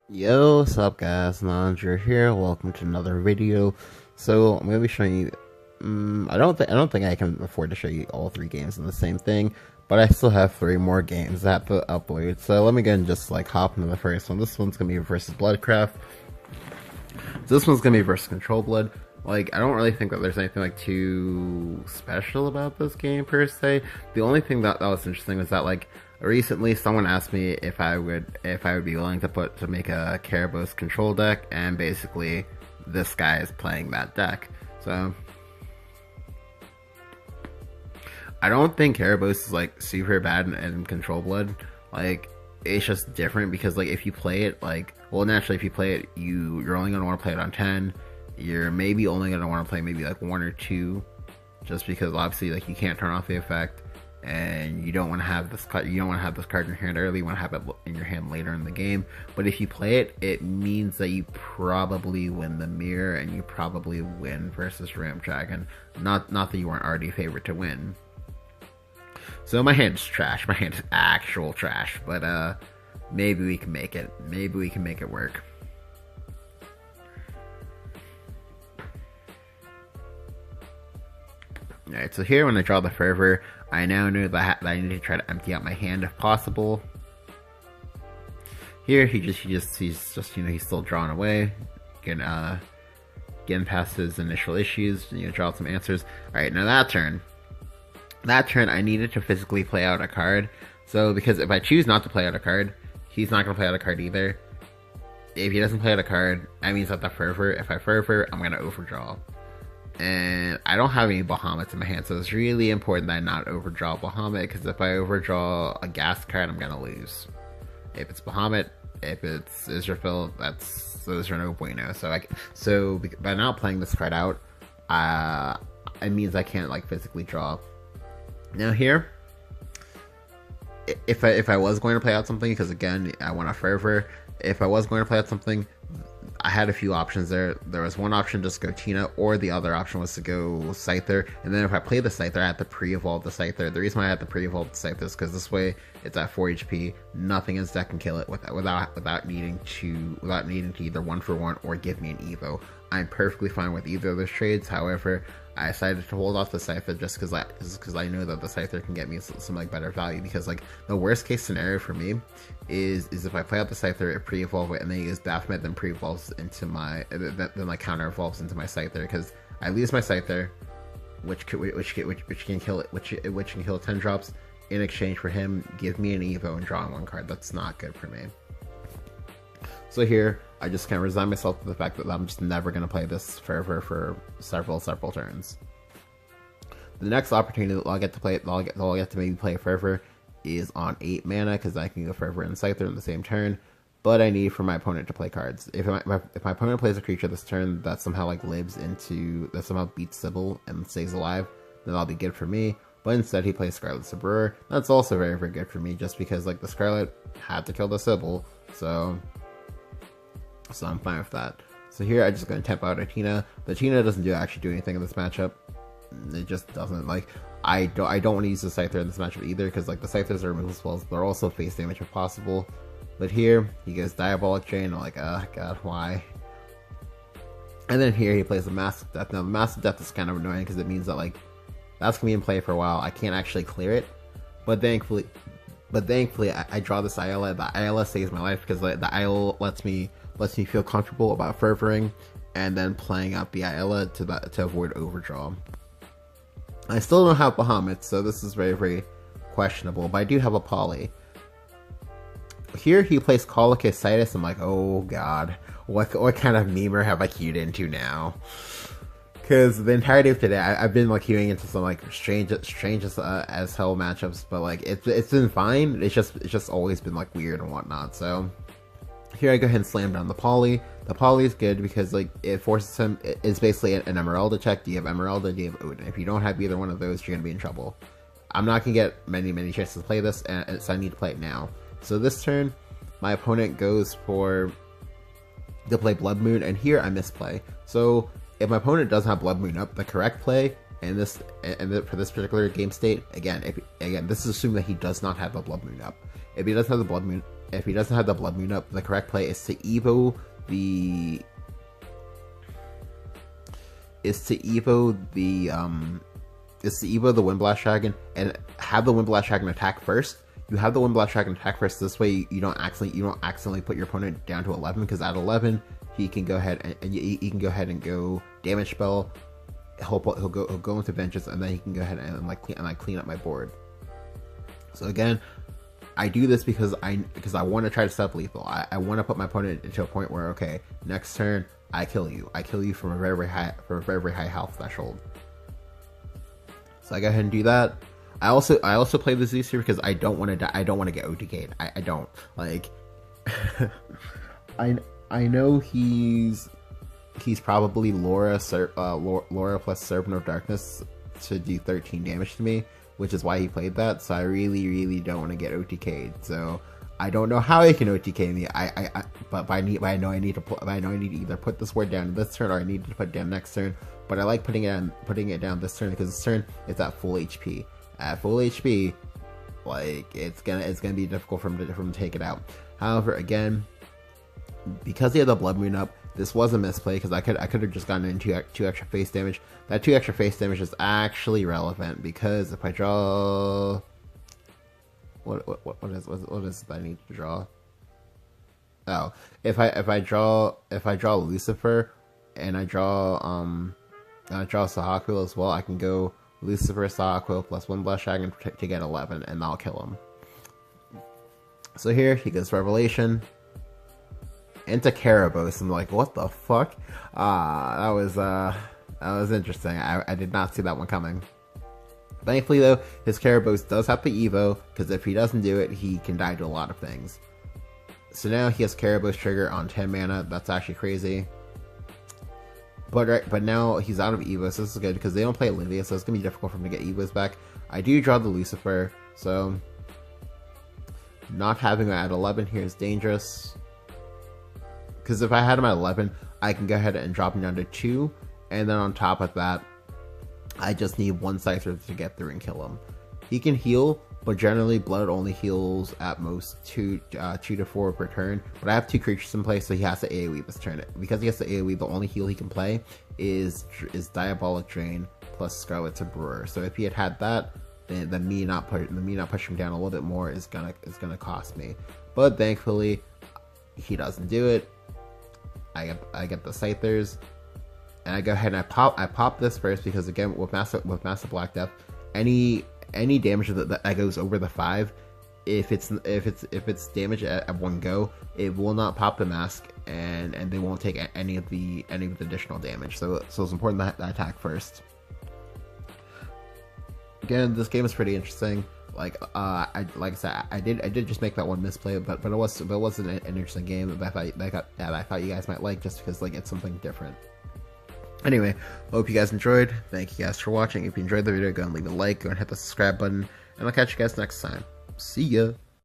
Yo, what's up guys, Nandra here, welcome to another video. So, I'm going to be showing you, I don't think I can afford to show you all three games in the same thing, but I still have three more games I have to upload. So let me go and just like hop into the first one. This one's going to be versus Bloodcraft. So this one's going to be versus Control Blood. Like, I don't really think that there's anything like too special about this game per se. The only thing that was interesting was that like recently someone asked me if I would be willing to make a Karamos control deck, and basically this guy is playing that deck. So I don't think Karamos is like super bad in Control Blood. Like, it's just different because like if you play it like, well, naturally if you play it, you're only gonna want to play it on 10. You're maybe only gonna want to play maybe like 1 or 2, just because obviously like you can't turn off the effect, and you don't want to have this card. You don't want to have this card in your hand early. You want to have it in your hand later in the game. But if you play it, it means that you probably win the mirror, and you probably win versus Ramp Dragon. Not that you weren't already favored to win. So my hand is trash. My hand is actual trash. But maybe we can make it. Maybe we can make it work. Alright, so here when I draw the Fervor, I now know that I need to try to empty out my hand if possible. Here he's just he's still drawing away, getting past his initial issues, draw some answers. Alright, now that turn I needed to physically play out a card. So because if I choose not to play out a card, he's not gonna play out a card either. If he doesn't play out a card, that means that the Fervor, if I Fervor, I'm gonna overdraw. And I don't have any Bahamut in my hand, so it's really important that I not overdraw Bahamut, because if I overdraw a gas card, I'm gonna lose. If it's Bahamut, if it's Israfil, those are no bueno. So by not playing this card out, it means I can't like physically draw. Now here, if I was going to play out something, because again I want a Fervor, if I was going to play out something, I had a few options there. There was one option, just go Tina, or the other option was to go Scyther. And then if I play the Scyther, I had to pre-evolve the Scyther. The reason why I had to pre-evolve the Scyther is because this way it's at 4 HP. Nothing in this deck can kill it without needing to either 1-for-1 or give me an Evo. I'm perfectly fine with either of those trades. However, I decided to hold off the Scyther just because I know that the Scyther can get me some like better value. Because like the worst case scenario for me is if I play out the Scyther, it pre-evolve it, and then he use Baphomet, then pre-evolves into my then like counter evolves into my Scyther, because I lose my Scyther, which can kill 10 drops in exchange for him give me an Evo and drawing 1 card. That's not good for me. So here, I just kind of resign myself to the fact that I'm just never going to play this Fervor for several turns. The next opportunity that I'll get to maybe play a Fervor is on 8 mana, because I can go Fervor and Scyther in the same turn, but I need for my opponent to play cards. If my opponent plays a creature this turn that somehow that somehow beats Sybil and stays alive, then that'll be good for me. But instead he plays Scarlet Sabreur. That's also very, very good for me, just because like the Scarlet had to kill the Sybil, so I'm fine with that. So here I'm just going to temp out a Tina. The Tina doesn't actually do anything in this matchup. It just doesn't. Like, I don't want to use the Scyther in this matchup either, because like the Scythers are removal spells, they're also face damage if possible. But here he goes Diabolic Chain. I'm like, oh god, why? And then here he plays the Massive Death. Now the Massive Death is kind of annoying because it means that like that's gonna be in play for a while. I can't actually clear it, but thankfully I draw this Ayala. The Ayala saves my life, because like, the Ayala lets me feel comfortable about Fervoring and then playing out the Ayala to avoid overdraw. I still don't have Bahamut, so this is very, very questionable, but I do have a Poly. Here he plays Colchicus. I'm like, oh god, what kind of memer have I queued into now? Because the entirety of today, I've been like queuing into some like strange as hell matchups, but like it's been fine. It's just always been like weird and whatnot. So here I go ahead and slam down the Poly. The Poly is good because like it forces him. It's basically an Emeralda check. Do you have Emeralda? Do you have Odin? If you don't have either one of those, you're gonna be in trouble. I'm not gonna get many chances to play this, and so I need to play it now. So this turn, my opponent goes to play Blood Moon, and here I misplay. So if my opponent doesn't have Blood Moon up, the correct play for this particular game state, again, this is assuming that he does not have the Blood Moon up. If he doesn't have the Blood Moon if he doesn't have the Blood Moon up, the correct play is to Evo the Windblast Dragon and have the Windblast Dragon attack first. You have the Windblast Dragon attack first. This way, you don't accidentally put your opponent down to 11, because at 11 he can go ahead and he can go ahead and go damage spell. He'll go into Vengeance, and then he can go ahead and clean up my board. So again, I do this because I want to try to set up lethal. I want to put my opponent into a point where, okay, next turn I kill you from a very high health threshold. So I go ahead and do that. I also play the Zeus here because I don't want to die. I don't want to get OTK'd. I don't like. I know he's probably Laura plus Servant of Darkness to do 13 damage to me, which is why he played that. So I really don't want to get OTK'd. So I don't know how he can OTK me. But I know I need to either put this word down this turn, or I need to put it down next turn. But I like putting it down this turn, because this turn it's at full HP. At full HP, like it's gonna be difficult for him to take it out. However, again, because he had the Blood Moon up, this was a misplay, because I could have just gotten into two extra face damage. That 2 extra face damage is actually relevant, because if I draw what is it that I need to draw? Oh, if I draw Lucifer and I draw Sahakul as well, I can go Lucifer, Sahakul plus Windblast Dragon to get 11, and I'll kill him. So here he goes Revelation into Karabos. I'm like, what the fuck? That was interesting. I did not see that one coming. Thankfully though, his Karabos does have the Evo, because if he doesn't do it, he can die to a lot of things. So now he has Karabos trigger on 10 mana. That's actually crazy. But now he's out of Evo, so this is good, because they don't play Olivia, so it's gonna be difficult for him to get Evos back. I do draw the Lucifer, so not having him at 11 here is dangerous. Because if I had him at 11, I can go ahead and drop him down to 2, and then on top of that, I just need one Scyther to get through and kill him. He can heal, but generally Blood only heals at most 2 to 4 per turn. But I have 2 creatures in play, so he has to AoE this turn. Because he has to AoE, the only heal he can play is Diabolic Drain plus Scarlet to Brewer. So if he had that, then the me not pushing him down a little bit more is gonna cost me. But thankfully, he doesn't do it. I get the Scythers, and I go ahead and I pop this first, because again with Massive Black Death, any damage that goes over the 5, if it's damage at one go, it will not pop the mask, and they won't take any of the additional damage. So it's important that I attack first. Again, this game is pretty interesting. Like I said, I did just make that one misplay, but it wasn't an interesting game that I thought you guys might like, just because like it's something different. Anyway, hope you guys enjoyed. Thank you guys for watching. If you enjoyed the video, go and leave a like, go and hit the subscribe button, and I'll catch you guys next time. See ya!